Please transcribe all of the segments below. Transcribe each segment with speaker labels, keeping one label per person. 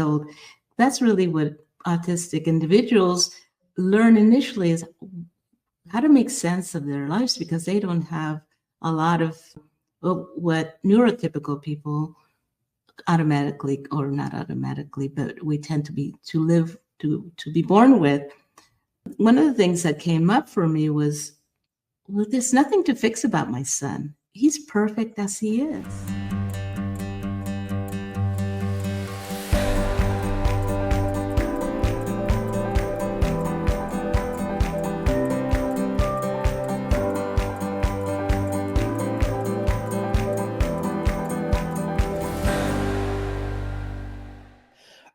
Speaker 1: So that's really what autistic individuals learn initially is how to make sense of their lives because they don't have a lot of what neurotypical people automatically or not automatically, but we tend to live to be born with. One of the things that came up for me was, well, there's nothing to fix about my son. He's perfect as he is.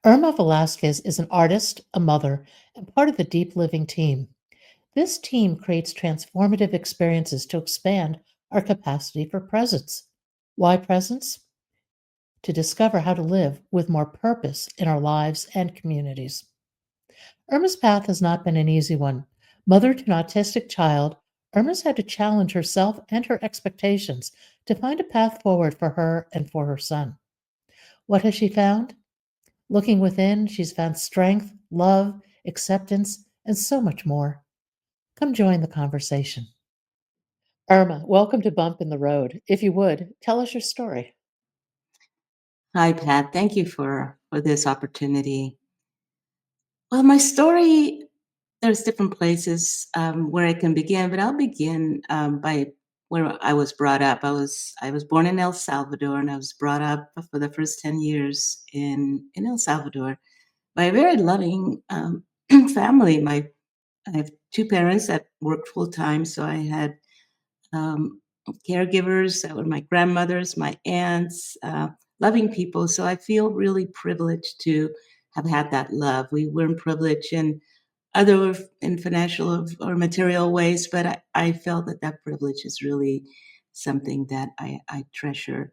Speaker 2: Irma Velasquez is an artist, a mother, and part of the Deep Living team. This team creates transformative experiences to expand our capacity for presence. Why presence? To discover how to live with more purpose in our lives and communities. Irma's path has not been an easy one. Mother to an autistic child, Irma's had to challenge herself and her expectations to find a path forward for her and for her son. What has she found? Looking within, she's found strength, love, acceptance, and so much more. Come join the conversation. Irma, welcome to Bump in the Road. If you would, tell us your story.
Speaker 1: Hi, Pat. Thank you for this opportunity. Well, my story, there's different places where I can begin, but I'll begin by where I was brought up. I was born in El Salvador, and I was brought up for the first 10 years in El Salvador by a very loving family. I have two parents that worked full time, so I had um, caregivers that were my grandmothers, my aunts, loving people. So I feel really privileged to have had that love. We weren't privileged in financial or material ways, but I felt that that privilege is really something that I treasure.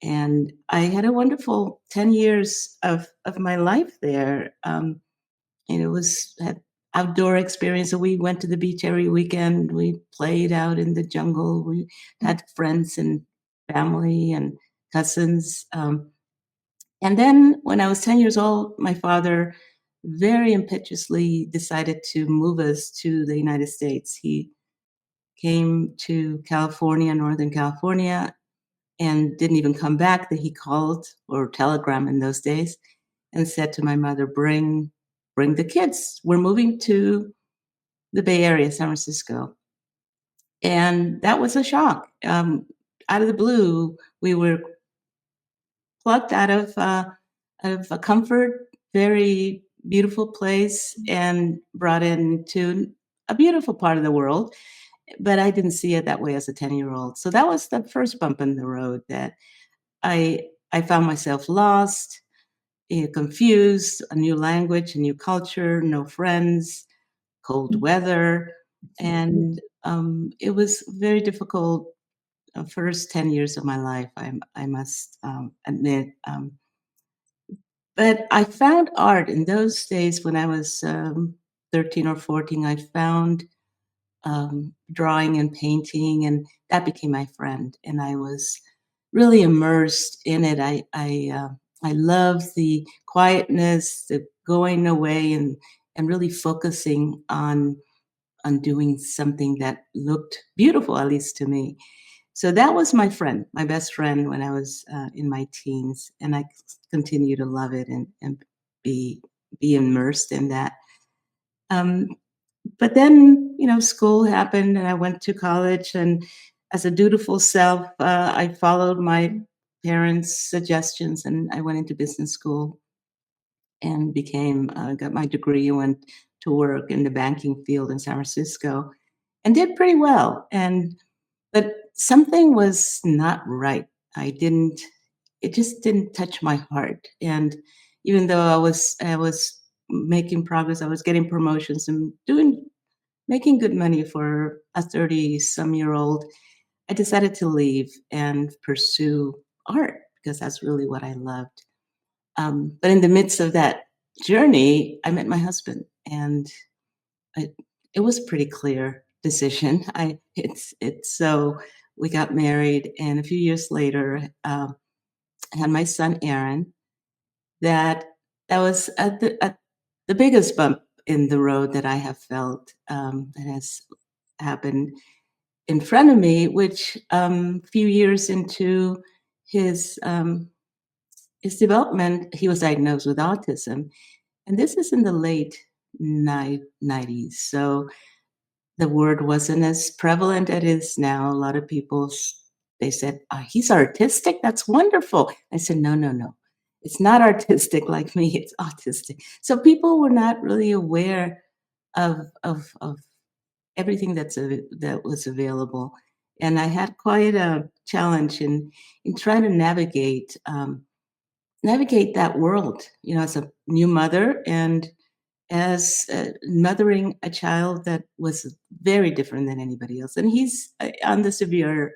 Speaker 1: And I had a wonderful 10 years of my life there. And it was had outdoor experience. So we went to the beach every weekend. We played out in the jungle. We had friends and family and cousins. And then when I was 10 years old, my father very impetuously decided to move us to the United States. He came to California, Northern California, and didn't even come back. That he called or telegram in those days and said to my mother, bring the kids. We're moving to the Bay Area, San Francisco. And that was a shock. Out of the blue, we were plucked out of a comfort, very beautiful place, and brought into a beautiful part of the world. But I didn't see it that way as a 10-year-old. So that was the first bump in the road that I found myself lost, confused, a new language, a new culture, no friends, cold weather, and it was very difficult. First 10 years of my life, I must admit. But I found art in those days when I was 13 or 14. I found drawing and painting, and that became my friend. And I was really immersed in it. I love the quietness, the going away, and really focusing on doing something that looked beautiful, at least to me. So that was my friend, my best friend when I was in my teens, and I continue to love it and be be immersed in that. Um, but then, school happened, and I went to college, and as a dutiful self, I followed my parents' suggestions, and I went into business school and became got my degree and went to work in the banking field in San Francisco and did pretty well. And but something was not right. I didn't it just didn't touch my heart. And even though I was making progress, I was getting promotions and doing making good money for a 30 some year old, I decided to leave and pursue art because that's really what I loved. But in the midst of that journey, I met my husband, and I, it was a pretty clear decision. It's so we got married, and a few years later, I had my son Aaron. That that was the biggest bump in the road that I have felt, that has happened in front of me, which, few years into his, um, his development, he was diagnosed with autism, and this is in the late 90s, so the word wasn't as prevalent as it is now. A lot of people, they said, "He's artistic? That's wonderful." I said, "No, no, no. It's not artistic like me, it's autistic." So people were not really aware of everything that was available, and I had quite a challenge in trying to navigate that world, as a new mother and as mothering a child that was very different than anybody else. And he's on the severe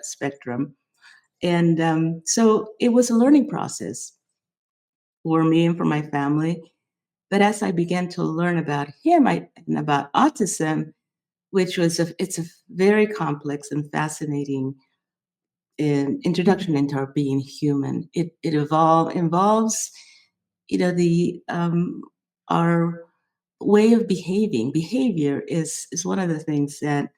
Speaker 1: spectrum. And so it was a learning process for me and for my family. But as I began to learn about him and about autism, which it's a very complex and fascinating introduction into our being human. It involves, the our way of behaving. Behavior is one of the things that,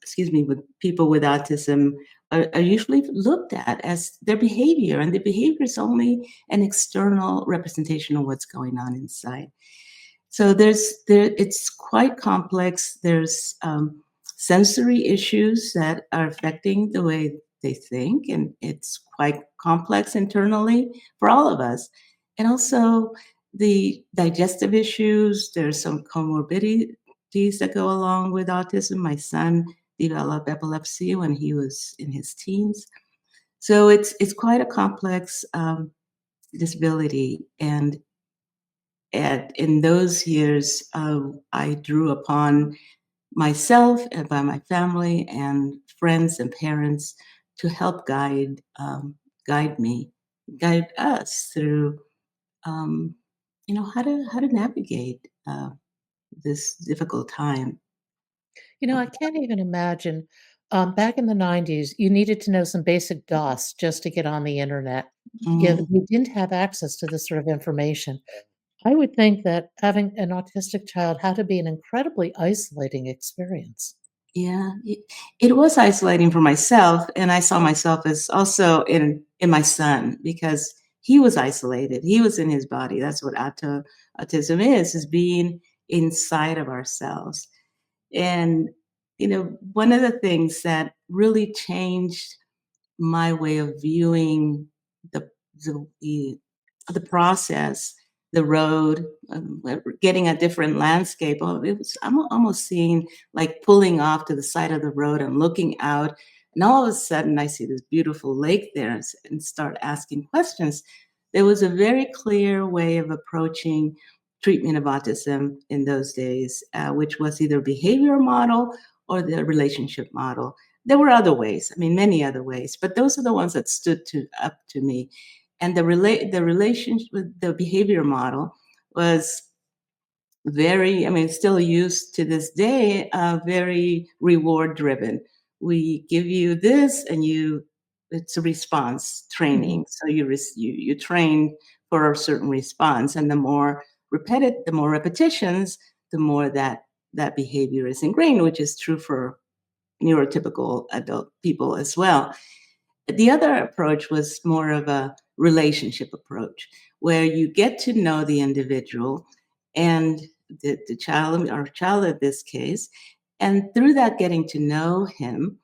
Speaker 1: excuse me, with people with autism are usually looked at as their behavior, and the behavior is only an external representation of what's going on inside. So it's quite complex. There's sensory issues that are affecting the way they think, and it's quite complex internally for all of us. And also the digestive issues. There's some comorbidities that go along with autism. My son developed epilepsy when he was in his teens, so it's quite a complex disability. And in those years, I drew upon myself and by my family and friends and parents to help guide me, guide us through, um, how to navigate this difficult time.
Speaker 2: I can't even imagine. Back in the 90s, you needed to know some basic DOS just to get on the internet.
Speaker 1: Mhm.
Speaker 2: You didn't have access to this sort of information. I would think that having an autistic child had to be an incredibly isolating experience.
Speaker 1: Yeah, it was isolating for myself, and I saw myself as also in my son because he was isolated. He was in his body. That's what autism is being inside of ourselves. And one of the things that really changed my way of viewing the the the process, the road, getting a different landscape. Oh, I'm almost seeing like pulling off to the side of the road and looking out, and all of a sudden I see this beautiful lake there and start asking questions. There was a very clear way of approaching treatment of autism in those days, which was either behavior model or the relationship model. There were other ways, I mean, many other ways, but those are the ones that stood up to me. And the relationship with the behavior model was very, I mean, still used to this day, very reward driven. We give you this and it's a response
Speaker 2: Mhm.
Speaker 1: training. So you train for a certain response, and the more repetitions, the more that behavior is ingrained, which is true for neurotypical adult people as well. The other approach was more of a relationship approach, where you get to know the individual and the child, or child in this case, and through that getting to know him,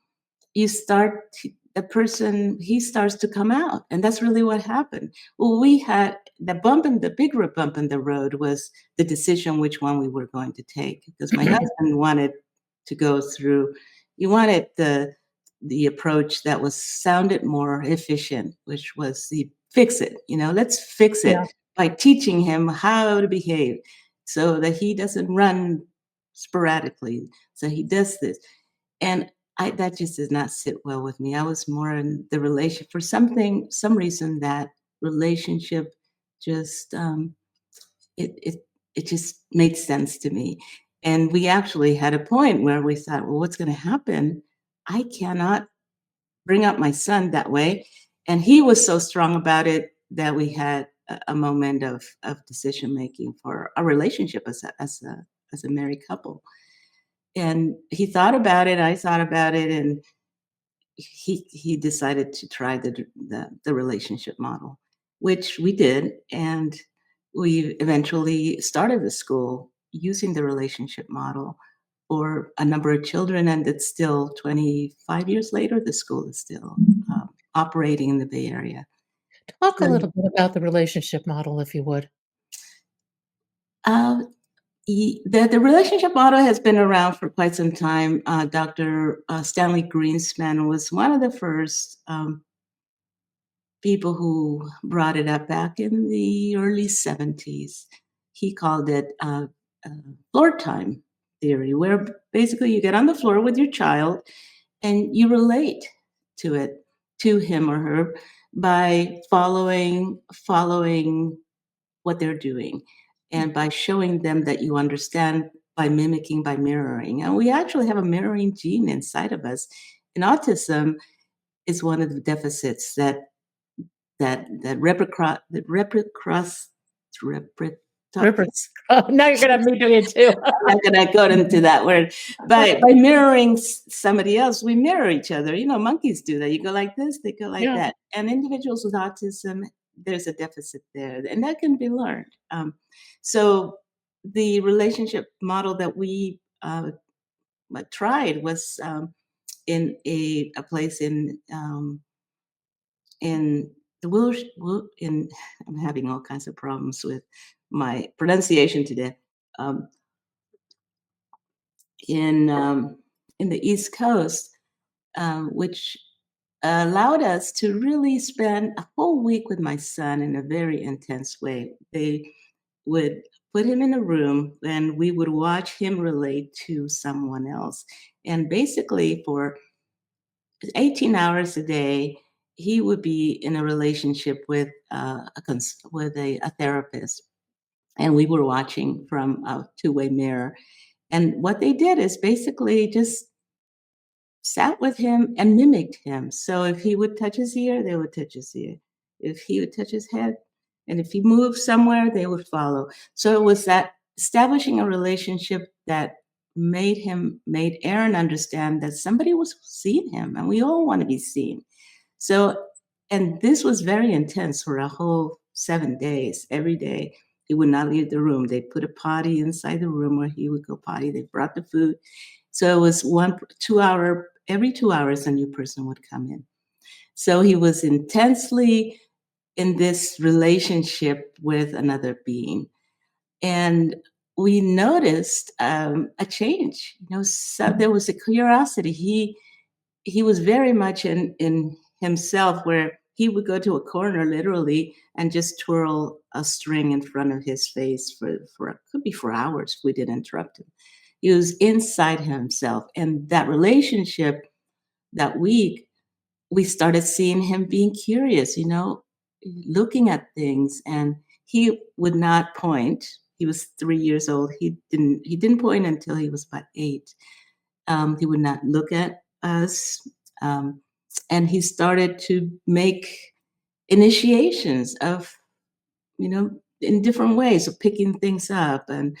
Speaker 1: the person, he starts to come out, and that's really what happened. Well, we had the bigger bump in the road was the decision which one we were going to take, because my husband wanted to go through, he wanted the approach that was sounded more efficient, which was the fix it, let's fix it
Speaker 2: Yeah.
Speaker 1: by teaching him how to behave so that he doesn't run sporadically, so he does this. And that just does not sit well with me. I was more in the relation for some reason that relationship just it just made sense to me. And we actually had a point where we thought, well, what's going to happen? I cannot bring up my son that way. And he was so strong about it that we had a moment of decision making for a relationship as a married couple. And he thought about it, I thought about it, and he decided to try the relationship model, which we did, and we eventually started the school using the relationship model for a number of children, and it's still 25 years later, the school is still operating in the Bay Area.
Speaker 2: Talk a
Speaker 1: So,
Speaker 2: little bit about the relationship model, if you would.
Speaker 1: uh, the relationship model has been around for quite some time. Dr. Stanley Greenspan was one of the first people who brought it up back in the early 70s. He called it uh, floor time theory, where basically you get on the floor with your child and you relate to it, to him or her, by following what they're doing and by showing them that you understand, by mimicking, by mirroring. And we actually have a mirroring gene inside of us. And autism is one of the deficits that
Speaker 2: Rivers.
Speaker 1: reprotopics.
Speaker 2: Oh, now you're gonna have me doing it too.
Speaker 1: I'm not gonna go into that word. By mirroring somebody else, we mirror each other. You know, monkeys do that. You go like this, they go like
Speaker 2: Yeah.
Speaker 1: that. And individuals with autism, there's a deficit there, and that can be learned. So the relationship model that we tried was in a place in the in I'm having all kinds of problems with my pronunciation today. Um, in in the East Coast, which allowed us to really spend a whole week with my son in a very intense way. They would put him in a room and we would watch him relate to someone else. And basically, for 18 hours a day, he would be in a relationship with a therapist, and we were watching from a two-way mirror. And what they did is basically just sat with him and mimicked him. So if he would touch his ear, they would touch his ear. If he would touch his head, and if he moved somewhere, they would follow. So it was that establishing a relationship that made Aaron understand that somebody was seeing him, and we all want to be seen. So, and this was very intense for a whole 7 days. Every day, he would not leave the room. They put a potty inside the room where he would go potty. They brought the food. So it was 2 hour, every 2 hours, a new person would come in. So he was intensely in this relationship with another being. And we noticed a change. You know, so there was a curiosity. He was very much in himself, where he would go to a corner literally and just twirl a string in front of his face for could be for hours if we didn't interrupt him. He was inside himself, and that relationship, that week, we started seeing him being curious, you know, looking at things, and he would not point. He was 3 years old. He didn't point until he was about 8. He would not look at us. Um, and he started to make initiations of, you know, in different ways of picking things up. And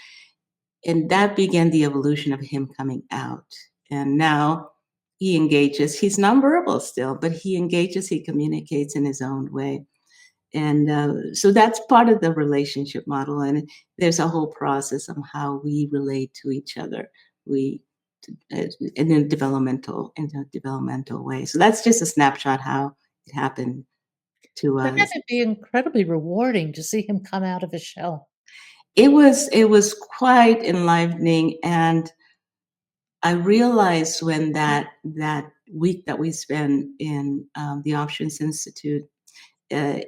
Speaker 1: that began the evolution of him coming out. And now he engages. He's nonverbal still, but he engages, he communicates in his own way. And so that's part of the relationship model. And there's a whole process of how we relate to each other. We in a developmental way. So that's just a snapshot how it happened to
Speaker 2: That had
Speaker 1: us.
Speaker 2: to be incredibly rewarding to see him come out of his shell.
Speaker 1: It was quite enlivening, and I realized when that week that we spent in the Options Institute, uh,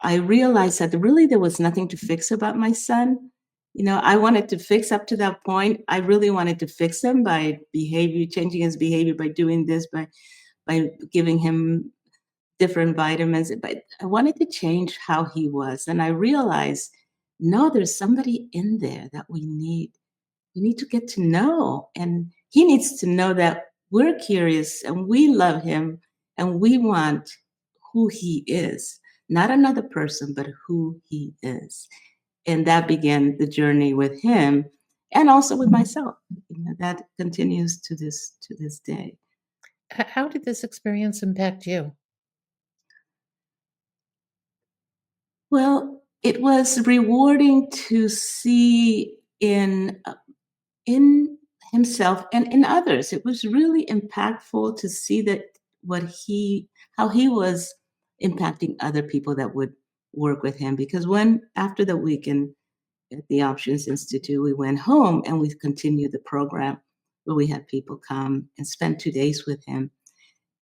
Speaker 1: I realized that really there was nothing to fix about my son. You know, I wanted to fix up to that point. I really wanted to fix him by behavior, changing his behavior, by doing this, by giving him different vitamins. But I wanted to change how he was, and I realized, no, there's somebody in there that we need. We need to get to know, and he needs to know that we're curious and we love him and we want who he is. not another person, but who he is. And that began the journey with him and also with myself. That continues to this day.
Speaker 2: How did this experience impact you?
Speaker 1: Well, it was rewarding to see in himself and in others. It was really impactful to see that what he how he was impacting other people that would work with him. Because when after the weekend at the Options Institute, we went home and we continued the program where we had people come and spend 2 days with him.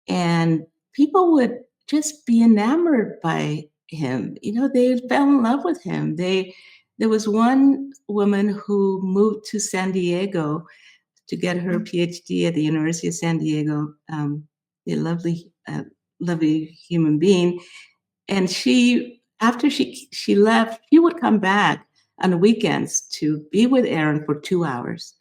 Speaker 1: And people would just be enamored by him. They fell in love with him. There was one woman who moved to San Diego to get her PhD at the University of San Diego. A lovely human being, and after she left, she would come back on the weekends to be with Aaron for 2 hours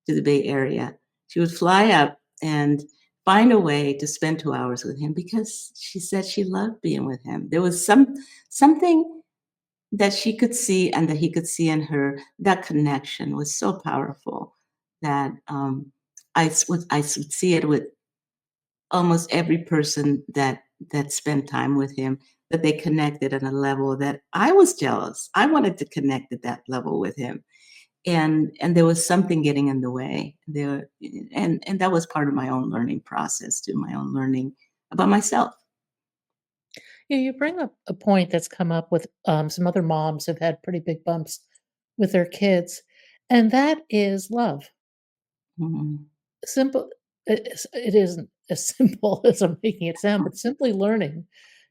Speaker 1: to the Bay Area. She would fly up and find a way to spend 2 hours with him because she said she loved being with him. There was something that she could see and that he could see in her. That connection was so powerful that I would see it with almost every person that spent time with him, that they connected on a level that I was jealous. I wanted to connect at that level with him, and there was something getting in the way there, and that was part of my own learning process too, my own learning about myself.
Speaker 2: Yeah, you bring up a point that's come up with some other moms who've had pretty big bumps with their kids, and that is love.
Speaker 1: Mhm.
Speaker 2: Simple, it isn't as simple as I'm making it sound, but simply learning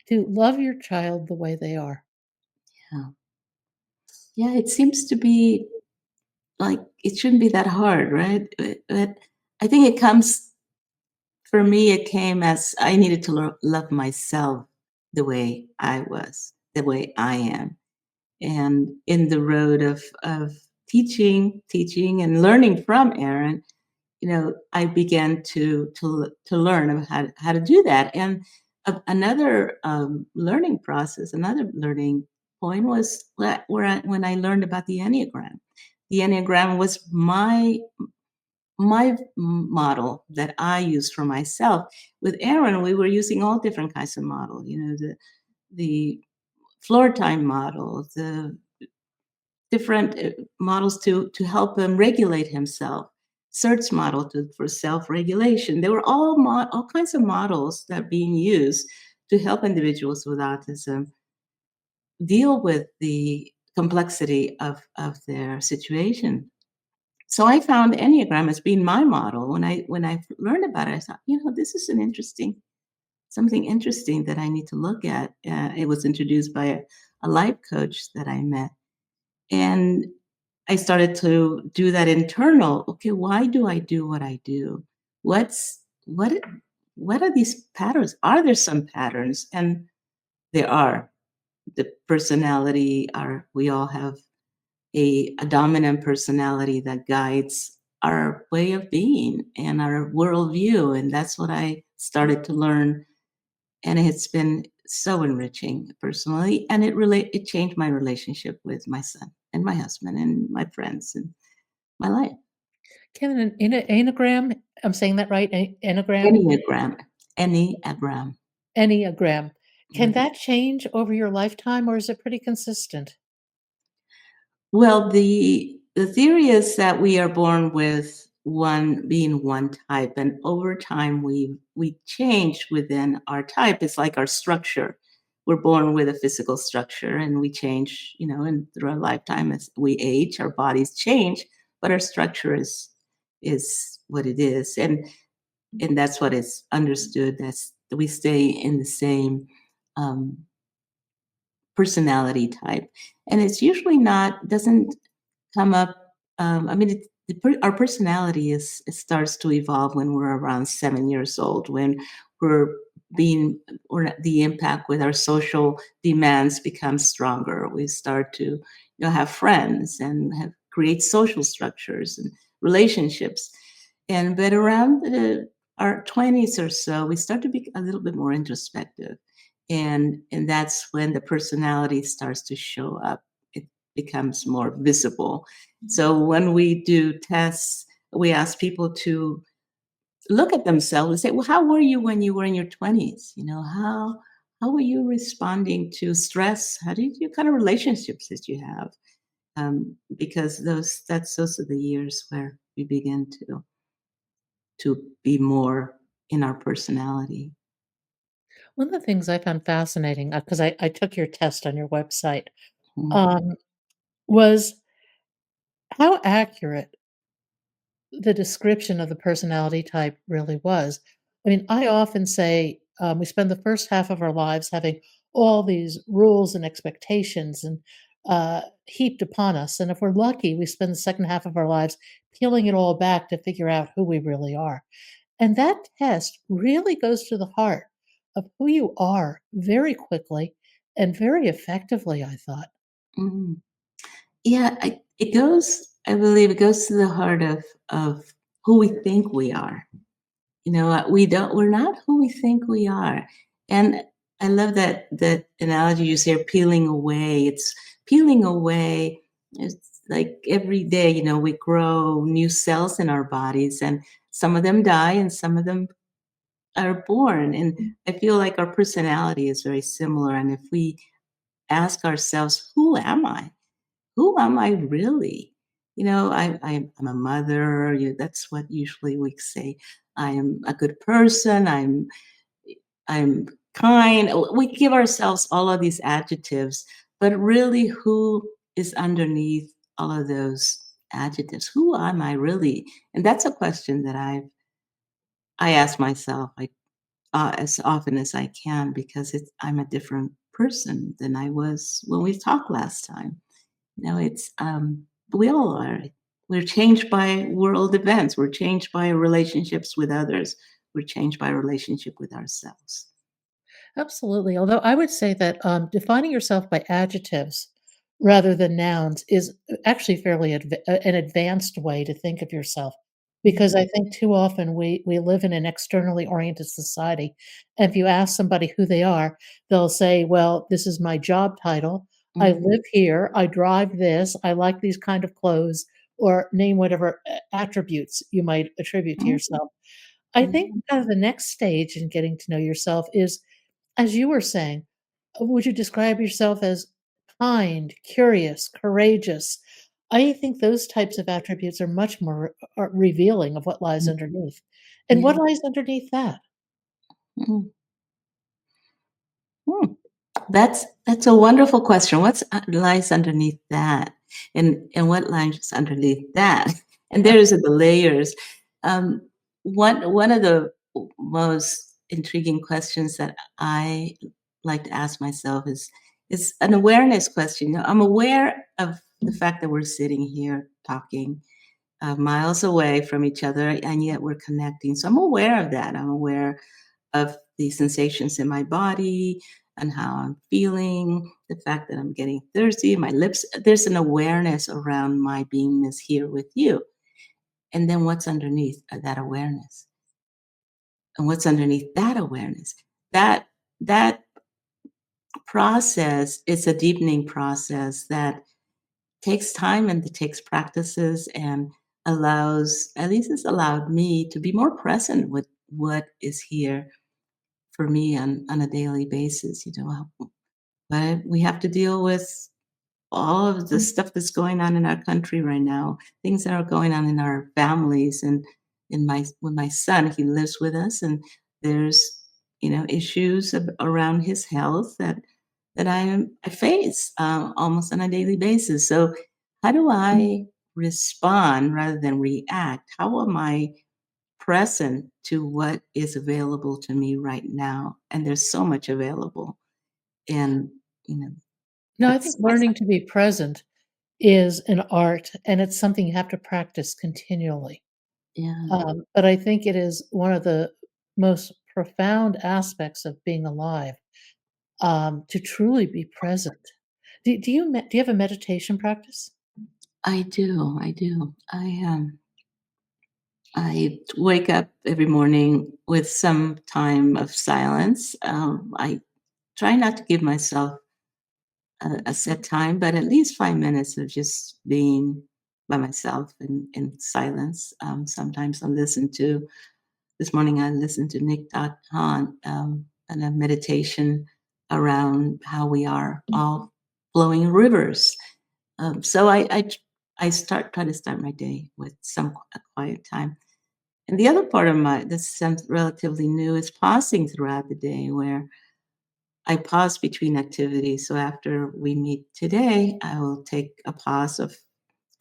Speaker 2: to love your child the way they are.
Speaker 1: Yeah. Yeah, it seems to be like it shouldn't be that hard, right? But I think it comes for me, it came as I needed to love myself the way I was, the way I am. And in the road of teaching and learning from Aaron, I began to learn of how to do that. And another learning process, another learning point was when I learned about the Enneagram. The Enneagram was my model that I used for myself. With Aaron, we were using all different kinds of model. The floor time model, the different models to help him regulate himself, search model for self-regulation. There were all kinds of models that are being used to help individuals with autism deal with the complexity of their situation. So I found Enneagram as being my model. When I learned about it, I thought, this is something interesting that I need to look at. It was introduced by a life coach that I met, and I started to do that internal. Okay, why do I do what I do? What's what? What are these patterns? Are there some patterns? And there are. The personality are. We all have a dominant personality that guides our way of being and our worldview, and that's what I started to learn, and it's been so enriching personally, and it changed my relationship with my son and my husband and my friends and my life.
Speaker 2: Can an anagram, I'm saying that right? Anagram?
Speaker 1: Enneagram. Enneagram.
Speaker 2: Enneagram. Can
Speaker 1: Right.
Speaker 2: that change over your lifetime or is it pretty consistent?
Speaker 1: Well, the theory is that we are born with one type, and over time we change within our type. It's like our structure. We're born with a physical structure, and we change, and through our lifetime as we age, our bodies change, but our structure is what it is, and that's what is understood. That's we stay in the same um, personality type, and it's usually not doesn't come up. I mean, our personality it starts to evolve when we're around 7 years old, when we're being or the impact with our social demands becomes stronger. We start to have friends and create social structures and relationships. And but around our 20s or so, we start to be a little bit more introspective, and that's when the personality starts to show up. It becomes more visible. So when we do tests, we ask people to look at themselves and say, "Well, how were you when you were in your 20s? You know, how were you responding to stress? How did you kind of relationships did you have?" Because those are the years where we begin to be more in our personality.
Speaker 2: One of the things I found fascinating, because I took your test on your website,
Speaker 1: Mm,
Speaker 2: um, was how accurate the description of the personality type really was. I mean, I often say we spend the first half of our lives having all these rules and expectations and heaped upon us. And if we're lucky, we spend the second half of our lives peeling it all back to figure out who we really are. And that test really goes to the heart of who you are very quickly and very effectively, I thought.
Speaker 1: mm. Yeah, I believe it goes to the heart of who we think we are. You know, we're not who we think we are. And I love that analogy you say, peeling away. It's peeling away. It's like every day, we grow new cells in our bodies, and some of them die and some of them are born. And I feel like our personality is very similar. And if we ask ourselves, who am I? Who am I really? I'm a mother. That's what usually we say. I am a good person. I'm kind. We give ourselves all of these adjectives, but really, who is underneath all of those adjectives? Who am I really? And that's a question that I ask myself as often as I can because I'm a different person than I was when we talked last time. It's we all are. We're changed by world events. We're changed by relationships with others. We're changed by relationship with ourselves.
Speaker 2: Absolutely. Although I would say that defining yourself by adjectives rather than nouns is actually fairly an advanced way to think of yourself. Because I think too often we live in an externally oriented society. And if you ask somebody who they are, they'll say, well, this is my job title. I
Speaker 1: Mhm,
Speaker 2: live here. I drive this. I like these kind of clothes, or name whatever attributes you might attribute to
Speaker 1: mhm,
Speaker 2: yourself. I think
Speaker 1: mhm,
Speaker 2: kind of the next stage in getting to know yourself is as you were saying, would you describe yourself as kind, curious, courageous? I think those types of attributes are much more revealing of what lies
Speaker 1: mhm.
Speaker 2: underneath. And
Speaker 1: Yeah.
Speaker 2: what lies underneath that?
Speaker 1: Mhm. Hmm. That's a wonderful question. What's lies underneath that, and what lies underneath that? And there's the layers. Um, one of the most intriguing questions that I like to ask myself is an awareness question. I'm aware of the fact that we're sitting here talking miles away from each other, and yet we're connecting. So I'm aware of that. I'm aware of the sensations in my body and how I'm feeling, the fact that I'm getting thirsty, my lips. There's an awareness around my beingness here with you. And then what's underneath that awareness? And what's underneath that awareness? That process is a deepening process that takes time and it takes practices and allows, at least it's allowed me to be more present with what is here for me on a daily basis. But we have to deal with all of the stuff that's going on in our country right now, things that are going on in our families. And in my with my son, he lives with us, and there's issues around his health that I face almost on a daily basis. So how do I respond rather than react? How am I present to what is available to me right now? And there's so much available. And, you know,
Speaker 2: No, I think
Speaker 1: that's
Speaker 2: learning to be present is an art and it's something you have to practice continually.
Speaker 1: yeah,
Speaker 2: But I think it is one of the most profound aspects of being alive, to truly be present. Do you have a meditation practice?
Speaker 1: I do. I do. I wake up every morning with some time of silence. I try not to give myself a set time, but at least 5 minutes of just being by myself in silence. Sometimes I listen to, this morning I listened to Nick Dot Han and a meditation around how we are all flowing rivers. So I try to start my day with some a quiet time. And the other part of my this sounds relatively new is pausing throughout the day where I pause between activities. So after we meet today, I will take a pause of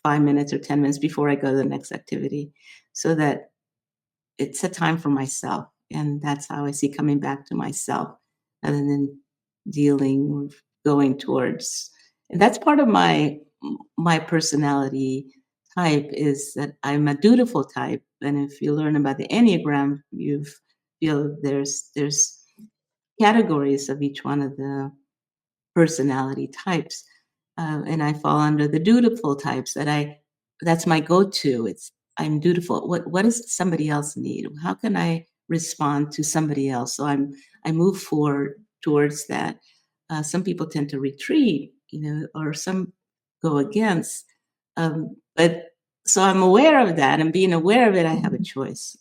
Speaker 1: 5 minutes or 10 minutes before I go to the next activity so that it's a time for myself. And that's how I see coming back to myself rather than dealing with going towards. And that's part of my personality type is that I'm a dutiful type. And if you learn about the Enneagram, you feel there's categories of each one of the personality types. And I fall under the dutiful types that's my go-to. It's I'm dutiful. What does somebody else need? How can I respond to somebody else? So I move forward towards that. Some people tend to retreat, or some go against. But so I'm aware of that, and being aware of it, I have a choice.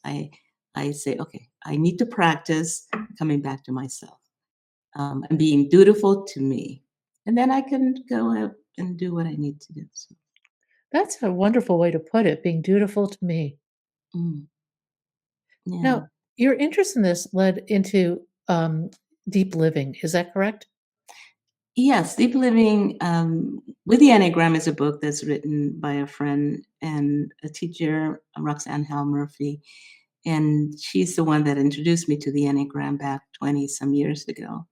Speaker 1: I say, okay, I need to practice coming back to myself and being dutiful to me. And then I can go out and do what I need to do. So,
Speaker 2: That's a wonderful way to put it, being dutiful to me.
Speaker 1: mm, yeah.
Speaker 2: Now, your interest in this led into deep living. Is that correct?
Speaker 1: Yes, Deep Living with the Enneagram is a book that's written by a friend and a teacher, Roxanne Hal Murphy. And she's the one that introduced me to the Enneagram back 20 some years ago.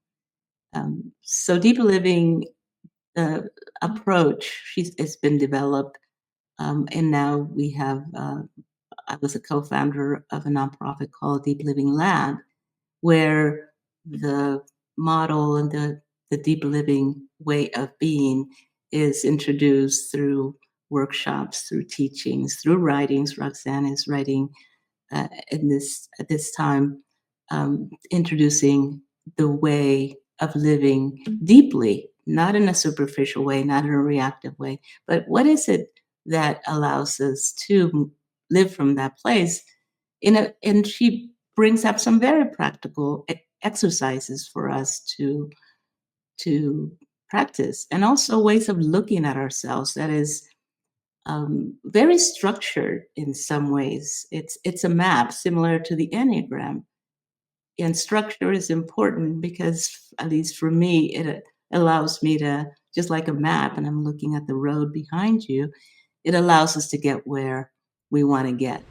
Speaker 1: So Deep Living, the approach, it's been developed. And now we have I was a co-founder of a nonprofit called Deep Living Lab, where the model and the deep living way of being is introduced through workshops, through teachings, through writings. Roxanne is writing in this at this time, introducing the way of living deeply, not in a superficial way, not in a reactive way, but what is it that allows us to live from that place? And she brings up some very practical exercises for us to practice, and also ways of looking at ourselves that is very structured in some ways. It's a map similar to the Enneagram, and structure is important because, at least for me, it allows me to, just like a map, and I'm looking at the road behind you. It allows us to get where we want to get.